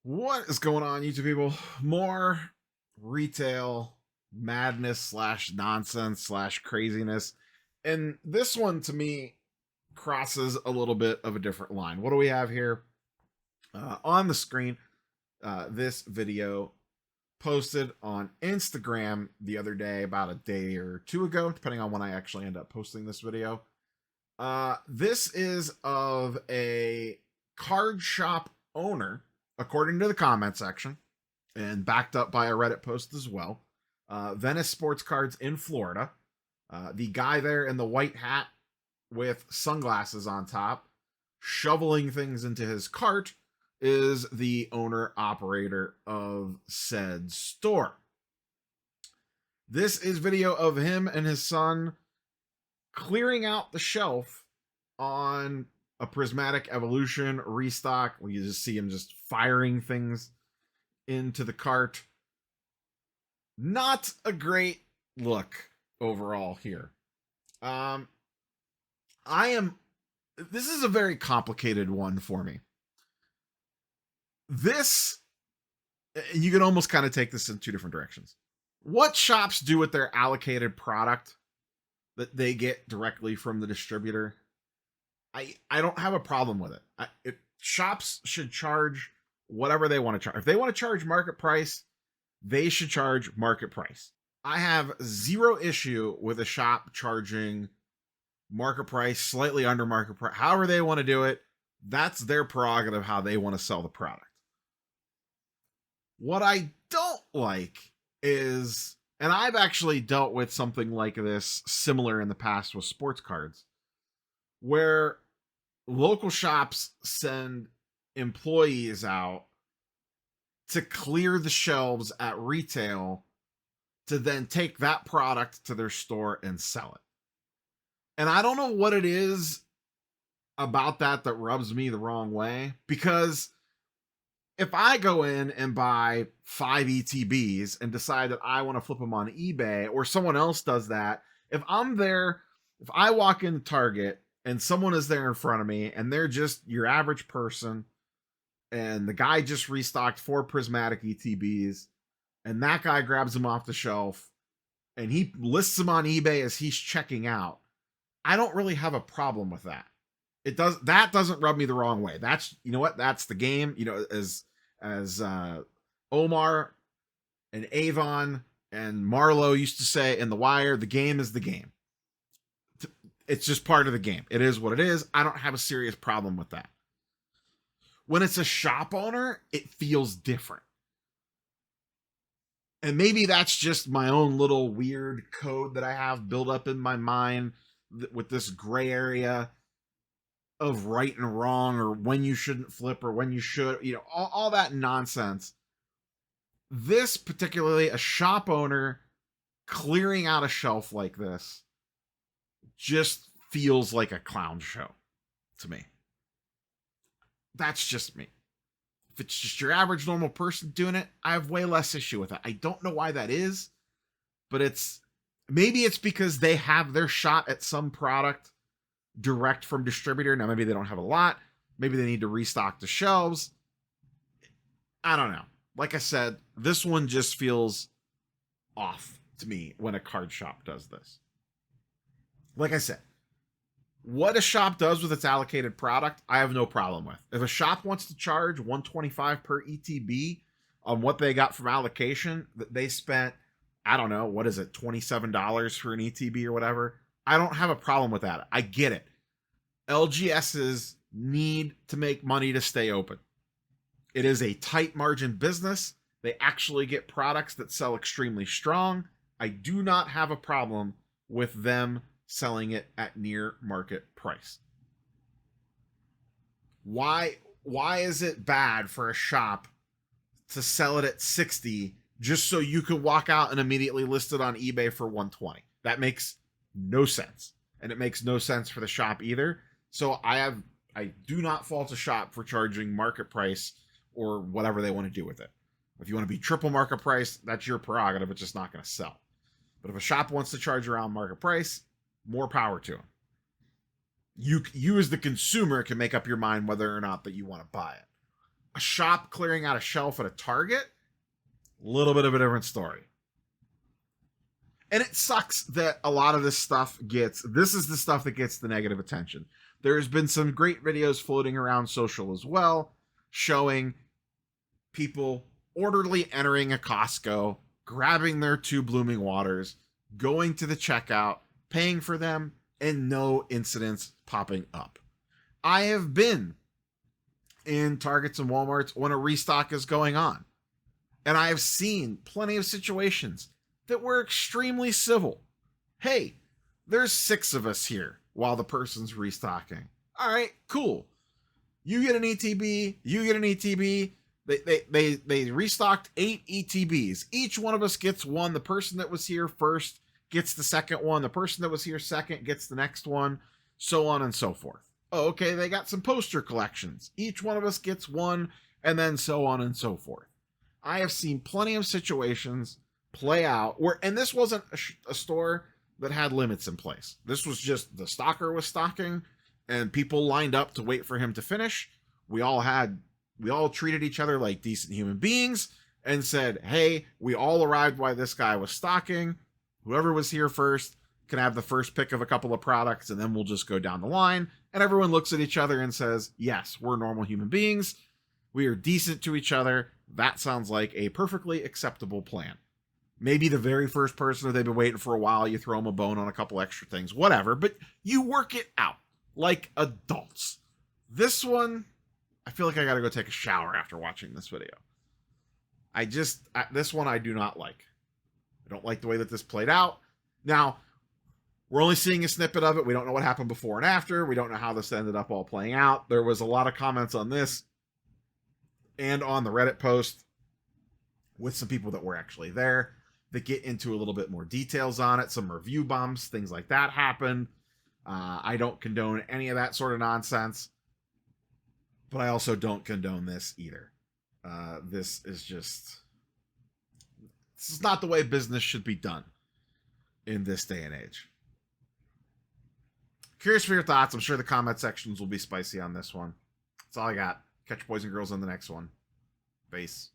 What is going on, YouTube people? More retail madness slash nonsense slash craziness. And this one to me crosses a little bit of a different line. What do we have here? On the screen, this video posted on Instagram the other day, about a day or two ago, depending on when I actually end up posting this video. This is of a card shop owner, according to the comment section, and backed up by a Reddit post as well. Venice Sports Cards in Florida. The guy there in the white hat with sunglasses on top, shoveling things into his cart, is the owner operator of said store. This is video of him and his son clearing out the shelf on a Prismatic Evolution restock. We just see him just firing things into the cart. Not a great look overall here. This is a very complicated one for me. This, you can almost kind of take this in two different directions. What shops do with their allocated product that they get directly from the distributor, I don't have a problem with it. Shops should charge whatever they want to charge. If they want to charge market price, they should charge market price. I have zero issue with a shop charging market price, slightly under market price, however they want to do it. That's their prerogative, how they want to sell the product. What I don't like is, and I've actually dealt with something like this similar in the past with sports cards, where local shops send employees out to clear the shelves at retail to then take that product to their store and sell it. And I don't know what it is about that rubs me the wrong way, because if I go in and buy 5 ETBs and decide that I want to flip them on eBay, or someone else does that, if I'm there, if I walk into Target and someone is there in front of me and they're just your average person, and the guy just restocked 4 Prismatic ETBs, and that guy grabs them off the shelf and he lists them on eBay as he's checking out, I don't really have a problem with that. That doesn't rub me the wrong way. That's, you know what, that's the game. You know, as Omar and Avon and Marlowe used to say in The Wire, the game is the game. It's just part of the game. It is what it is. I don't have a serious problem with that. When it's a shop owner, it feels different. And maybe that's just my own little weird code that I have built up in my mind with this gray area of right and wrong, or when you shouldn't flip or when you should, you know, all that nonsense. This particularly, a shop owner clearing out a shelf like this, just feels like a clown show to me. That's just me. If it's just your average normal person doing it, I have way less issue with it. I don't know why that is, but maybe it's because they have their shot at some product direct from distributor. Now, maybe they don't have a lot. Maybe they need to restock the shelves. I don't know. Like I said, this one just feels off to me when a card shop does this. Like I said, what a shop does with its allocated product, I have no problem with. If a shop wants to charge $125 per ETB on what they got from allocation, that they spent, I don't know, what is it, $27 for an ETB or whatever, I don't have a problem with that. I get it. LGSs need to make money to stay open. It is a tight margin business. They actually get products that sell extremely strong. I do not have a problem with them selling it at near market price. Why is it bad for a shop to sell it at 60 just so you can walk out and immediately list it on eBay for 120? That makes no sense. And it makes no sense for the shop either. So I do not fault a shop for charging market price or whatever they want to do with it. If you want to be triple market price, that's your prerogative. It's just not going to sell. But if a shop wants to charge around market price, more power to them. You as the consumer can make up your mind whether or not that you want to buy it. a shop clearing out a shelf at a Target, a little bit of a different story. And it sucks that a lot of this stuff this is the stuff that gets the negative attention. There's been some great videos floating around social as well, showing people orderly entering a Costco, grabbing their 2 blooming waters, going to the checkout, paying for them, and no incidents popping up. I have been in Targets and Walmarts when a restock is going on, and I have seen plenty of situations that were extremely civil. Hey, there's 6 of us here while the person's restocking. All right, cool. You get an ETB, you get an ETB. They restocked 8 ETBs. Each one of us gets one. The person that was here first gets the second one. The person that was here second gets the next one, so on and so forth. Oh, okay, they got some poster collections. Each one of us gets one, and then so on and so forth. I have seen plenty of situations play out where, and this wasn't a store that had limits in place. This was just the stocker was stocking, and people lined up to wait for him to finish. We all treated each other like decent human beings and said, hey, we all arrived while this guy was stocking. Whoever was here first can have the first pick of a couple of products, and then we'll just go down the line. And everyone looks at each other and says, yes, we're normal human beings. We are decent to each other. That sounds like a perfectly acceptable plan. Maybe the very first person that they've been waiting for a while, you throw them a bone on a couple extra things, whatever, but you work it out like adults. This one, I feel like I gotta go take a shower after watching this video. This one I do not like. I don't like the way that this played out. Now, we're only seeing a snippet of it. We don't know what happened before and after. We don't know how this ended up all playing out. There was a lot of comments on this and on the Reddit post with some people that were actually there that get into a little bit more details on it. Some review bumps, things like that happened. I don't condone any of that sort of nonsense, but I also don't condone this either. This is not the way business should be done in this day and age. Curious for your thoughts. I'm sure the comment sections will be spicy on this one. That's all I got. Catch boys and girls on the next one. Peace.